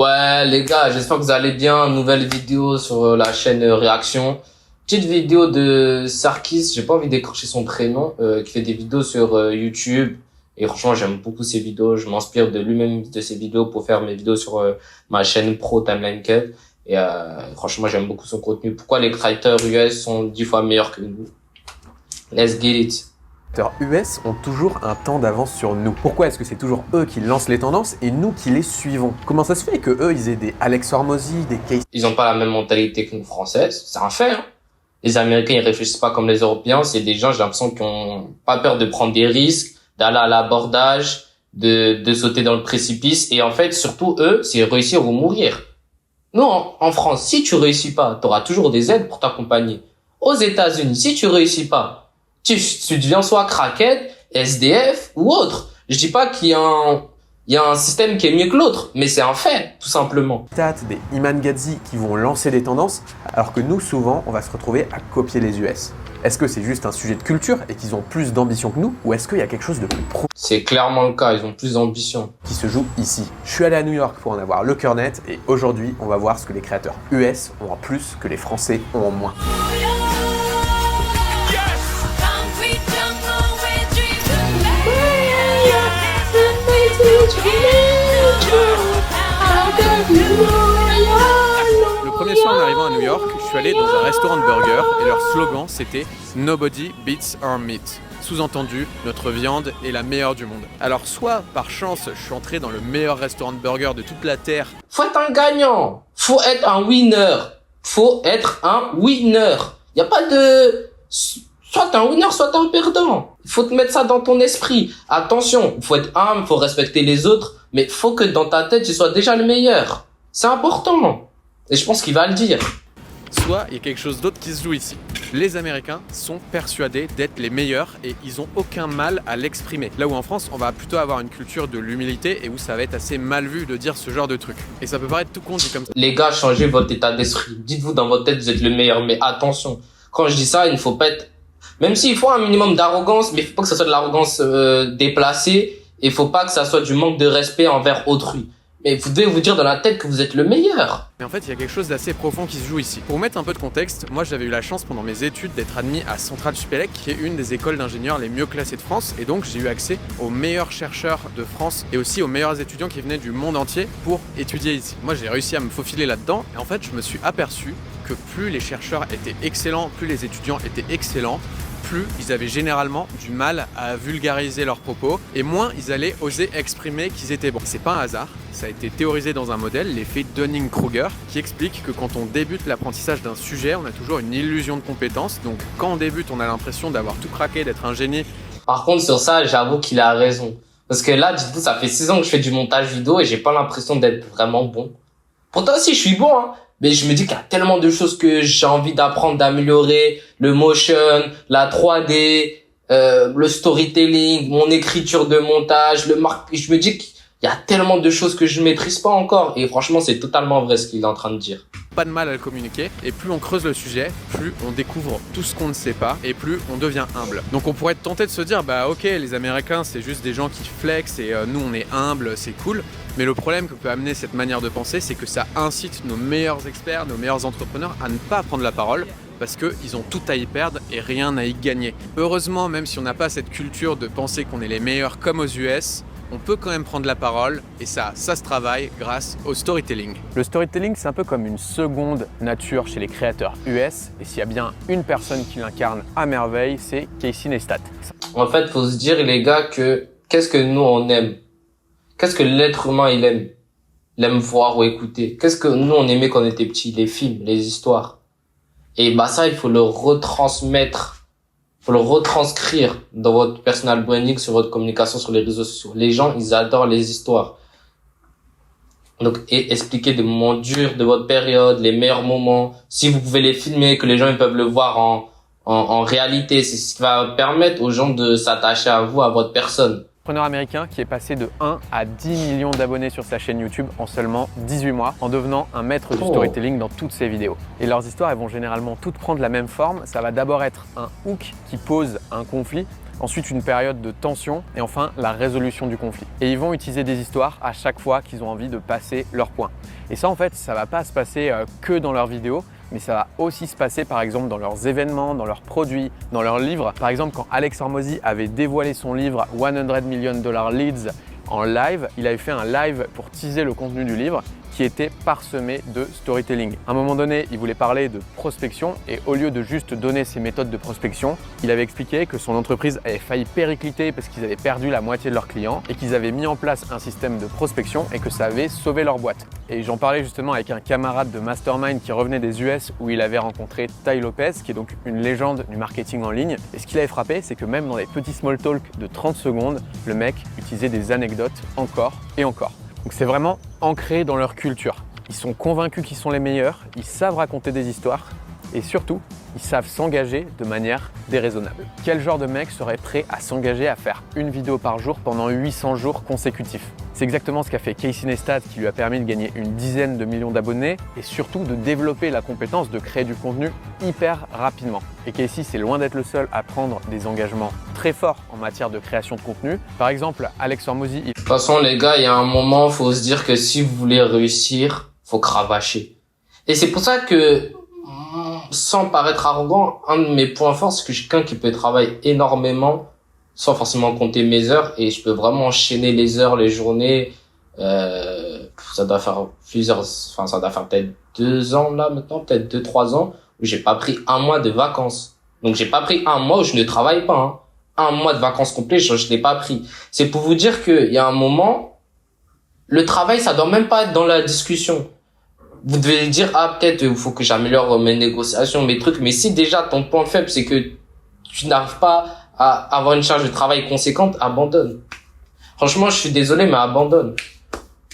Ouais, les gars, j'espère que vous allez bien. Nouvelle vidéo sur la chaîne Réaction. Petite vidéo de Sarkis, j'ai pas envie d'écorcher son prénom, qui fait des vidéos sur YouTube. Et franchement, j'aime beaucoup ses vidéos. Je m'inspire de lui-même de ses vidéos pour faire mes vidéos sur ma chaîne pro Timeline Cut. Et franchement, j'aime beaucoup son contenu. Pourquoi les créateurs US sont 10 fois meilleurs que nous? Let's get it. Les créateurs US ont toujours un temps d'avance sur nous. Pourquoi est-ce que c'est toujours eux qui lancent les tendances et nous qui les suivons? Comment ça se fait que eux, ils aient des Alex Hormozy, des Casey? Ils ont pas la même mentalité que nous Françaises. C'est un fait, hein. Les Américains, ils réfléchissent pas comme les Européens. C'est des gens, j'ai l'impression, qui ont pas peur de prendre des risques, d'aller à l'abordage, de sauter dans le précipice. Et en fait, surtout eux, c'est réussir ou mourir. Nous, en France, si tu réussis pas, t'auras toujours des aides pour t'accompagner. Aux États-Unis, si tu réussis pas, tu deviens soit crackhead, SDF ou autre. Je dis pas qu'il y a un système qui est mieux que l'autre, mais c'est un fait, tout simplement. Des Iman Gadzhi qui vont lancer des tendances, alors que nous, souvent, on va se retrouver à copier les US. Est-ce que c'est juste un sujet de culture et qu'ils ont plus d'ambition que nous, ou est-ce qu'il y a quelque chose de plus pro C'est clairement le cas, ils ont plus d'ambition. Qui se joue ici? Je suis allé à New York pour en avoir le cœur net, et aujourd'hui, on va voir ce que les créateurs US ont en plus que les Français ont en moins. Le premier soir en arrivant à New York, je suis allé dans un restaurant de burgers et leur slogan c'était « Nobody beats our meat ». Sous-entendu, notre viande est la meilleure du monde. Alors soit par chance, je suis entré dans le meilleur restaurant de burgers de toute la Terre. Faut être un gagnant, faut être un winner, faut être un winner. Y a pas de soit t'es un winner, soit t'es un perdant. Il faut te mettre ça dans ton esprit. Attention, faut être humble, faut respecter les autres, mais faut que dans ta tête, tu sois déjà le meilleur. C'est important. Et je pense qu'il va le dire. Soit il y a quelque chose d'autre qui se joue ici. Les Américains sont persuadés d'être les meilleurs et ils ont aucun mal à l'exprimer. Là où en France, on va plutôt avoir une culture de l'humilité et où ça va être assez mal vu de dire ce genre de truc. Et ça peut paraître tout con dit comme ça. Les gars, changez votre état d'esprit. Dites-vous dans votre tête, vous êtes le meilleur. Mais attention, quand je dis ça, il ne faut pas être... Même s'il faut un minimum d'arrogance, mais il faut pas que ça soit de l'arrogance déplacée. Et il faut pas que ça soit du manque de respect envers autrui. Mais vous devez vous dire dans la tête que vous êtes le meilleur. Mais en fait, il y a quelque chose d'assez profond qui se joue ici. Pour mettre un peu de contexte, moi j'avais eu la chance pendant mes études d'être admis à Centrale Supélec, qui est une des écoles d'ingénieurs les mieux classées de France. Et donc j'ai eu accès aux meilleurs chercheurs de France et aussi aux meilleurs étudiants qui venaient du monde entier pour étudier ici. Moi j'ai réussi à me faufiler là-dedans et en fait je me suis aperçu que plus les chercheurs étaient excellents, plus les étudiants étaient excellents, plus ils avaient généralement du mal à vulgariser leurs propos et moins ils allaient oser exprimer qu'ils étaient bons. C'est pas un hasard, ça a été théorisé dans un modèle, l'effet Dunning-Kruger, qui explique que quand on débute l'apprentissage d'un sujet, on a toujours une illusion de compétence. Donc quand on débute, on a l'impression d'avoir tout craqué, d'être un génie. Par contre, sur ça, j'avoue qu'il a raison. Parce que là, du coup, ça fait 6 ans que je fais du montage vidéo et j'ai pas l'impression d'être vraiment bon. Pourtant aussi, je suis bon, hein. Mais je me dis qu'il y a tellement de choses que j'ai envie d'apprendre, d'améliorer. Le motion, la 3D, le storytelling, mon écriture de montage, le marketing. Je me dis qu'il y a tellement de choses que je maîtrise pas encore. Et franchement, c'est totalement vrai ce qu'il est en train de dire. Pas de mal à le communiquer. Et plus on creuse le sujet, plus on découvre tout ce qu'on ne sait pas et plus on devient humble. Donc on pourrait être tenté de se dire, bah ok, les Américains, c'est juste des gens qui flexent et nous, on est humble, c'est cool. Mais le problème que peut amener cette manière de penser, c'est que ça incite nos meilleurs experts, nos meilleurs entrepreneurs à ne pas prendre la parole parce qu'ils ont tout à y perdre et rien à y gagner. Heureusement, même si on n'a pas cette culture de penser qu'on est les meilleurs comme aux US, on peut quand même prendre la parole et ça se travaille grâce au storytelling. Le storytelling, c'est un peu comme une seconde nature chez les créateurs US et s'il y a bien une personne qui l'incarne à merveille, c'est Casey Neistat. En fait, faut se dire, les gars, que qu'est-ce que nous, on aime? Qu'est-ce que l'être humain, il aime? Il aime voir ou écouter. Qu'est-ce que nous, on aimait quand on était petits? Les films, les histoires. Et bah ça, il faut le retransmettre. Il faut le retranscrire dans votre personal branding, sur votre communication, sur les réseaux sociaux. Les gens, ils adorent les histoires. Donc, expliquez des moments durs de votre période, les meilleurs moments. Si vous pouvez les filmer, que les gens ils peuvent le voir en réalité, c'est ce qui va permettre aux gens de s'attacher à vous, à votre personne. Entrepreneur américain qui est passé de 1 à 10 millions d'abonnés sur sa chaîne YouTube en seulement 18 mois en devenant un maître du storytelling dans toutes ses vidéos. Et leurs histoires, elles vont généralement toutes prendre la même forme. Ça va d'abord être un hook qui pose un conflit, ensuite une période de tension et enfin la résolution du conflit. Et ils vont utiliser des histoires à chaque fois qu'ils ont envie de passer leur point. Et ça, en fait, ça va pas se passer que dans leurs vidéos, mais ça va aussi se passer par exemple dans leurs événements, dans leurs produits, dans leurs livres. Par exemple, quand Alex Hormozy avait dévoilé son livre 100 Million Dollar Leads en live, il avait fait un live pour teaser le contenu du livre qui était parsemé de storytelling. À un moment donné, il voulait parler de prospection et au lieu de juste donner ses méthodes de prospection, il avait expliqué que son entreprise avait failli péricliter parce qu'ils avaient perdu la moitié de leurs clients et qu'ils avaient mis en place un système de prospection et que ça avait sauvé leur boîte. Et j'en parlais justement avec un camarade de Mastermind qui revenait des US où il avait rencontré Tai Lopez, qui est donc une légende du marketing en ligne. Et ce qui l'avait frappé, c'est que même dans les petits small talk de 30 secondes, le mec utilisait des anecdotes encore et encore. Donc c'est vraiment ancré dans leur culture. Ils sont convaincus qu'ils sont les meilleurs, ils savent raconter des histoires et surtout, ils savent s'engager de manière déraisonnable. Quel genre de mec serait prêt à s'engager à faire une vidéo par jour pendant 800 jours consécutifs? C'est exactement ce qu'a fait Casey Neistat qui lui a permis de gagner une dizaine de millions d'abonnés et surtout de développer la compétence de créer du contenu hyper rapidement. Et Casey, c'est loin d'être le seul à prendre des engagements très forts en matière de création de contenu. Par exemple, Alex Hormozy... De toute façon, les gars, il y a un moment, faut se dire que si vous voulez réussir, faut cravacher. Et c'est pour ça que, sans paraître arrogant, un de mes points forts, c'est que je suis quelqu'un qui peut travailler énormément sans forcément compter mes heures et je peux vraiment enchaîner les heures, les journées. Ça doit faire ça doit faire peut-être 2 ans là maintenant, peut-être 2-3 ans où j'ai pas pris un mois de vacances. Donc j'ai pas pris un mois où je ne travaille pas, hein. Un mois de vacances complet, je l'ai pas pris. C'est pour vous dire qu'il y a un moment, le travail, ça doit même pas être dans la discussion. Vous devez dire, peut-être, il faut que j'améliore mes négociations, mes trucs. Mais si déjà ton point faible, c'est que tu n'arrives pas à avoir une charge de travail conséquente, abandonne. Franchement, je suis désolé, mais abandonne.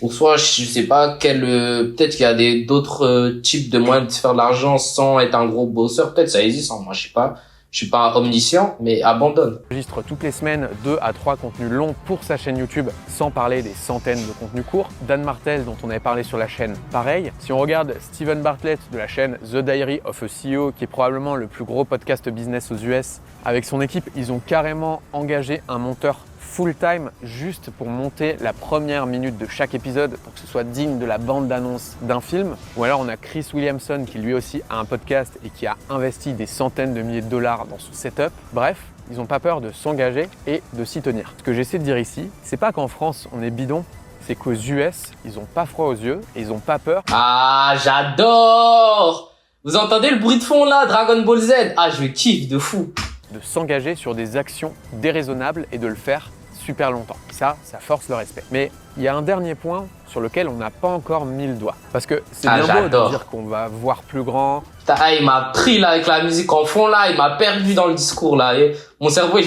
Ou soit, je sais pas peut-être qu'il y a d'autres types de moyens de faire de l'argent sans être un gros bosseur. Peut-être ça existe, hein. Moi, je sais pas. Je suis pas omniscient, mais abandonne. Il enregistre toutes les semaines 2 à 3 contenus longs pour sa chaîne YouTube, sans parler des centaines de contenus courts. Dan Martell, dont on avait parlé sur la chaîne, pareil. Si on regarde Steven Bartlett de la chaîne The Diary of a CEO, qui est probablement le plus gros podcast business aux US, avec son équipe, ils ont carrément engagé un monteur full-time juste pour monter la première minute de chaque épisode pour que ce soit digne de la bande-annonce d'un film. Ou alors on a Chris Williamson qui lui aussi a un podcast et qui a investi des centaines de milliers de dollars dans son setup. Bref, ils n'ont pas peur de s'engager et de s'y tenir. Ce que j'essaie de dire ici, c'est pas qu'en France on est bidon, c'est qu'aux US, ils ont pas froid aux yeux et ils ont pas peur. Ah, j'adore! Vous entendez le bruit de fond là, Dragon Ball Z? Ah, je kiffe de fou! De s'engager sur des actions déraisonnables et de le faire super longtemps. Ça force le respect. Mais il y a un dernier point sur lequel on n'a pas encore mis le doigt. Parce que c'est bien beau de dire qu'on va voir plus grand. Putain, il m'a pris là avec la musique en fond là, il m'a perdu dans le discours là. Et mon cerveau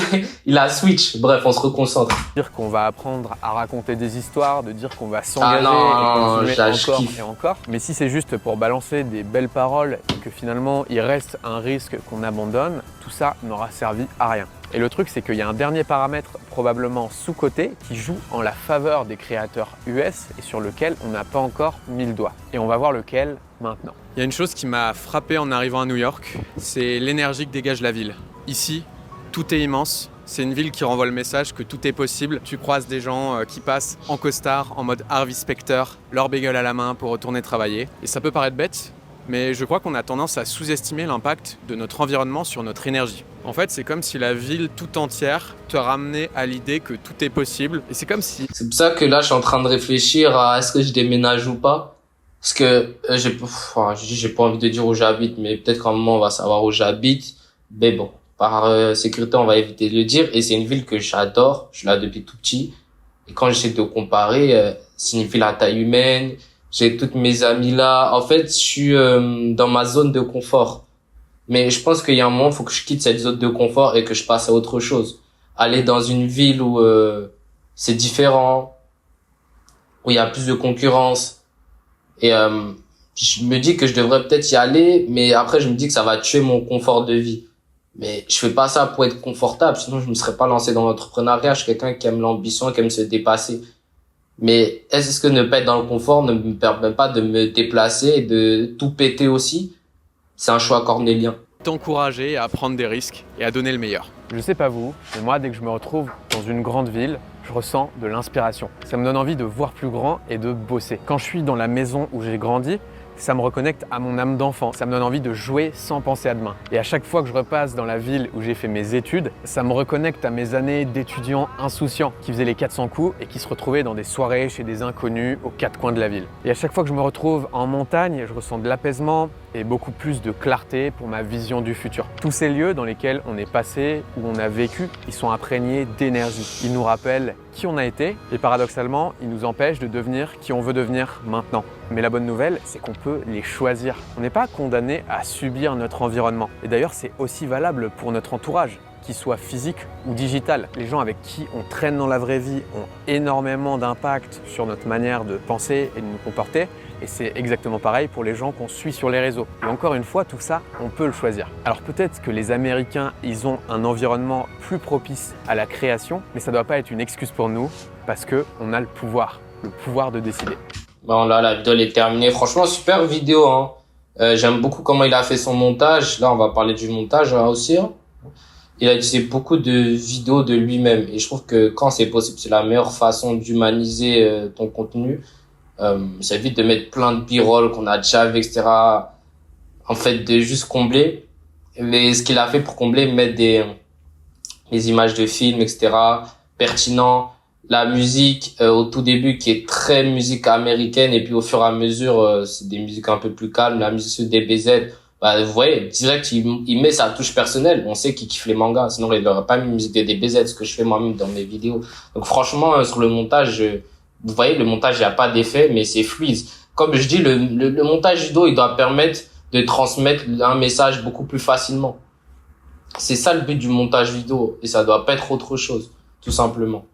il a switch. Bref, on se reconcentre. Dire qu'on va apprendre à raconter des histoires, de dire qu'on va s'engager et continuer encore et encore. Mais si c'est juste pour balancer des belles paroles et que finalement il reste un risque qu'on abandonne, tout ça n'aura servi à rien. Et le truc, c'est qu'il y a un dernier paramètre probablement sous-coté qui joue en la faveur des créateurs US et sur lequel on n'a pas encore mis le doigt. Et on va voir lequel maintenant. Il y a une chose qui m'a frappé en arrivant à New York, c'est l'énergie que dégage la ville. Ici, tout est immense. C'est une ville qui renvoie le message que tout est possible. Tu croises des gens qui passent en costard, en mode Harvey Specter, leur bagel à la main pour retourner travailler. Et ça peut paraître bête, mais je crois qu'on a tendance à sous-estimer l'impact de notre environnement sur notre énergie. En fait, c'est comme si la ville tout entière te ramenait à l'idée que tout est possible. Et c'est comme si... C'est pour ça que là, je suis en train de réfléchir à est-ce que je déménage ou pas. Parce que j'ai pas envie de dire où j'habite, mais peut-être qu'à un moment, on va savoir où j'habite. Mais bon, par sécurité, on va éviter de le dire. Et c'est une ville que j'adore. Je suis là depuis tout petit. Et quand j'essaie de comparer, c'est une ville à taille humaine. J'ai toutes mes amies là. En fait, je suis dans ma zone de confort. Mais je pense qu'il y a un moment, il faut que je quitte cette zone de confort et que je passe à autre chose. Aller dans une ville où c'est différent, où il y a plus de concurrence. Et je me dis que je devrais peut-être y aller, mais après je me dis que ça va tuer mon confort de vie. Mais je fais pas ça pour être confortable, sinon je me serais pas lancé dans l'entrepreneuriat. Je suis quelqu'un qui aime l'ambition, qui aime se dépasser. Mais est-ce que ne pas être dans le confort ne me permet pas de me déplacer et de tout péter aussi? C'est un choix cornélien. T'encourager à prendre des risques et à donner le meilleur. Je sais pas vous, mais moi dès que je me retrouve dans une grande ville, je ressens de l'inspiration. Ça me donne envie de voir plus grand et de bosser. Quand je suis dans la maison où j'ai grandi, ça me reconnecte à mon âme d'enfant. Ça me donne envie de jouer sans penser à demain. Et à chaque fois que je repasse dans la ville où j'ai fait mes études, ça me reconnecte à mes années d'étudiant insouciant qui faisait les 400 coups et qui se retrouvait dans des soirées chez des inconnus aux quatre coins de la ville. Et à chaque fois que je me retrouve en montagne, je ressens de l'apaisement et beaucoup plus de clarté pour ma vision du futur. Tous ces lieux dans lesquels on est passé, où on a vécu, ils sont imprégnés d'énergie. Ils nous rappellent qui on a été et paradoxalement, ils nous empêchent de devenir qui on veut devenir maintenant. Mais la bonne nouvelle, c'est qu'on peut les choisir. On n'est pas condamné à subir notre environnement. Et d'ailleurs, c'est aussi valable pour notre entourage, qu'il soit physique ou digital. Les gens avec qui on traîne dans la vraie vie ont énormément d'impact sur notre manière de penser et de nous comporter. Et c'est exactement pareil pour les gens qu'on suit sur les réseaux. Et encore une fois, tout ça, on peut le choisir. Alors peut-être que les Américains, ils ont un environnement plus propice à la création, mais ça ne doit pas être une excuse pour nous, parce qu'on a le pouvoir de décider. Bon, là, la vidéo elle est terminée. Franchement, super vidéo, hein. J'aime beaucoup comment il a fait son montage. Là, on va parler du montage aussi, hein. Il a utilisé beaucoup de vidéos de lui-même. Et je trouve que quand c'est possible, c'est la meilleure façon d'humaniser ton contenu. Ça évite de mettre plein de b-roll qu'on a déjà vu, etc. En fait, de juste combler. Mais ce qu'il a fait pour combler, mettre des images de films, etc. pertinents. La musique au tout début qui est très musique américaine et puis au fur et à mesure c'est des musiques un peu plus calmes. La musique sur DBZ, bah vous voyez direct il met sa touche personnelle. On sait qu'il kiffe les mangas, sinon il n'aurait pas mis musique de DBZ, ce que je fais moi-même dans mes vidéos. Donc franchement sur le montage, vous voyez le montage il y a pas d'effet mais c'est fluide. Comme je dis le montage vidéo il doit permettre de transmettre un message beaucoup plus facilement. C'est ça le but du montage vidéo et ça doit pas être autre chose tout simplement.